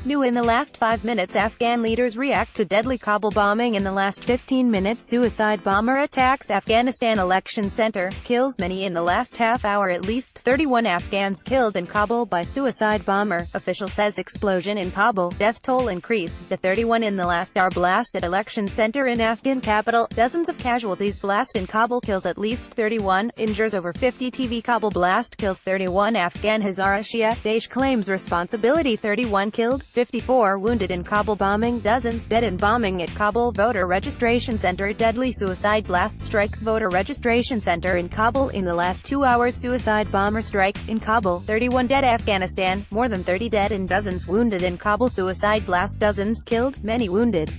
New in the last 5 minutes, Afghan leaders react to deadly Kabul bombing. In the last 15 minutes, suicide bomber attacks Afghanistan election center, kills many. In the last half hour, at least 31 Afghans killed in Kabul by suicide bomber. Official says explosion in Kabul. Death toll increases to 31 in the last hour. Blast at election center in Afghan capital. Dozens of casualties. Blast in Kabul kills at least 31, injures over 50. TV Kabul blast kills 31. Afghan Hazara Shia. Daesh claims responsibility. 31 killed, 54 wounded in Kabul bombing. Dozens dead in bombing at Kabul voter registration center. Deadly suicide blast strikes voter registration center in Kabul. In the last 2 hours, suicide bomber strikes in Kabul. 31 dead. Afghanistan. More than 30 dead and dozens wounded in Kabul. Suicide blast. Dozens killed, many wounded.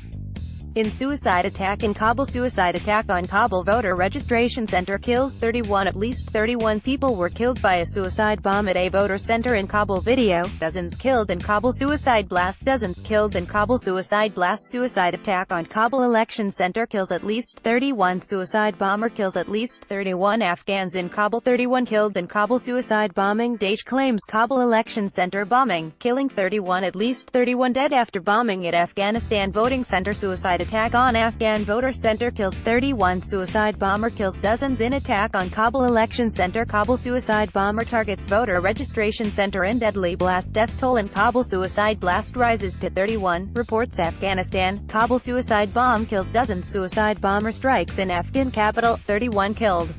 In suicide attack in Kabul. Suicide attack on Kabul voter registration center kills 31. At least 31 people were killed by a suicide bomb at a voter center in Kabul. Video. Dozens killed in Kabul. Suicide blast. Dozens killed in Kabul. Suicide blast. Suicide attack on Kabul election center kills at least 31. Suicide bomber kills at least 31 Afghans in Kabul. 31 killed in Kabul. Suicide bombing. Daesh claims Kabul election center bombing, killing 31. At least 31 dead after bombing at Afghanistan voting center. Suicide attack on Afghan voter center kills 31. Suicide bomber kills dozens in attack on Kabul election center. Kabul suicide bomber targets voter registration center in deadly blast. Death toll in Kabul. Suicide blast rises to 31, reports Afghanistan. Kabul suicide bomb kills dozens. Suicide bomber strikes in Afghan capital. 31 killed.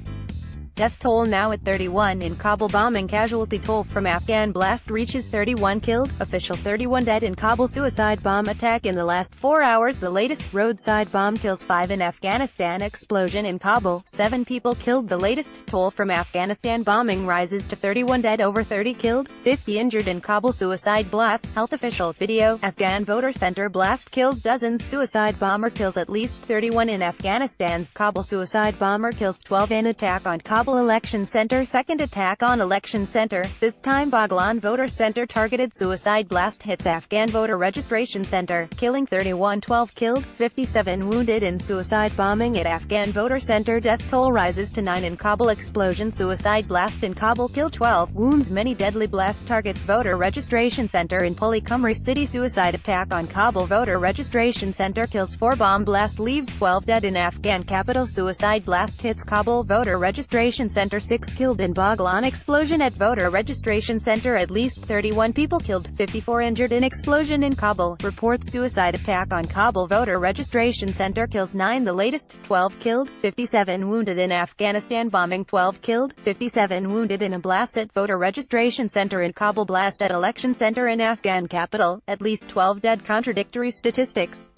Death toll now at 31 in Kabul bombing. Casualty toll from Afghan blast reaches 31 killed. Official 31 dead in Kabul suicide bomb attack in the last 4 hours. The latest roadside bomb kills 5 in Afghanistan. Explosion in Kabul. 7 people killed. The latest toll from Afghanistan bombing rises to 31 dead, over 30 killed, 50 injured in Kabul suicide blast. Health official. Video. Afghan voter center blast kills dozens. Suicide bomber kills at least 31 in Afghanistan's Kabul. Suicide bomber kills 12 in attack on Kabul election center. Second attack on election center, this time Baghlan voter center targeted. Suicide blast hits Afghan voter registration center, killing 31. 12 killed, 57 wounded in suicide bombing at Afghan voter center. Death toll rises to 9 in Kabul. Explosion. Suicide blast in Kabul kill 12, wounds many. Deadly blast targets voter registration center in Puli Kumri city. Suicide attack on Kabul voter registration center kills 4. Bomb blast leaves 12 dead in Afghan capital. Suicide blast hits Kabul voter registration center. 6 killed in Baghlan. Explosion at voter registration center. At least 31 people killed, 54 injured in explosion in Kabul. Reports suicide attack on Kabul voter registration center kills 9. The latest, 12 killed, 57 wounded in Afghanistan bombing. 12 killed, 57 wounded in a blast at voter registration center in Kabul. Blast at election center in Afghan capital. At least 12 dead. Contradictory statistics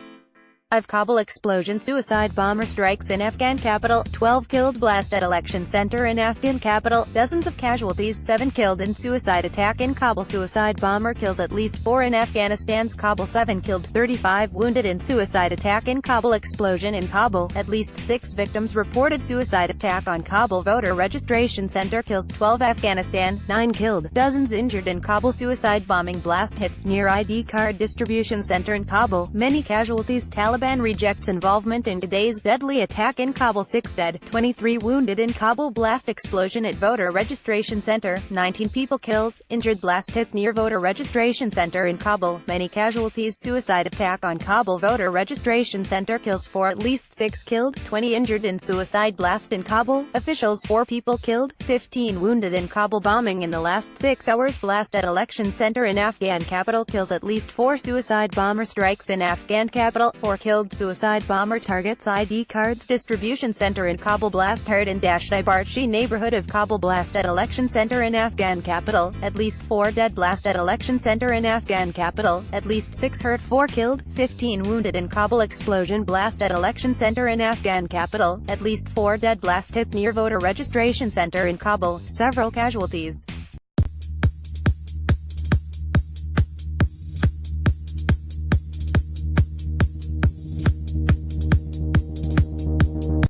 of Kabul explosion. Suicide bomber strikes in Afghan capital. 12 killed. Blast at election center in Afghan capital. Dozens of casualties. 7 killed in suicide attack in Kabul. Suicide bomber kills at least 4 in Afghanistan's Kabul. 7 killed, 35 wounded in suicide attack in Kabul. Explosion in Kabul. At least 6 victims reported. Suicide attack on Kabul voter registration center kills 12. Afghanistan. 9 killed, dozens injured in Kabul. Suicide bombing blast hits near ID card distribution center in Kabul. Many casualties. Taliban rejects involvement in today's deadly attack in Kabul. 6 dead, 23 wounded in Kabul. Blast explosion at voter registration center. 19 people kills, injured. Blast hits near voter registration center in Kabul. Many casualties. Suicide attack on Kabul voter registration center kills 4. At least 6 killed, 20 injured in suicide blast in Kabul. Officials. 4 people killed, 15 wounded in Kabul bombing in the last 6 hours. Blast at election center in Afghan capital kills at least 4. Suicide bomber strikes in Afghan capital. 4 killed. Suicide bomber targets ID cards distribution center in Kabul. Blast heard in Dashti neighborhood of Kabul. Blast at election center in Afghan capital. At least 4 dead. Blast at election center in Afghan capital. At least 6 hurt, 4 killed, 15 wounded in Kabul. Explosion. Blast at election center in Afghan capital. At least 4 dead. Blast hits near voter registration center in Kabul. Several casualties.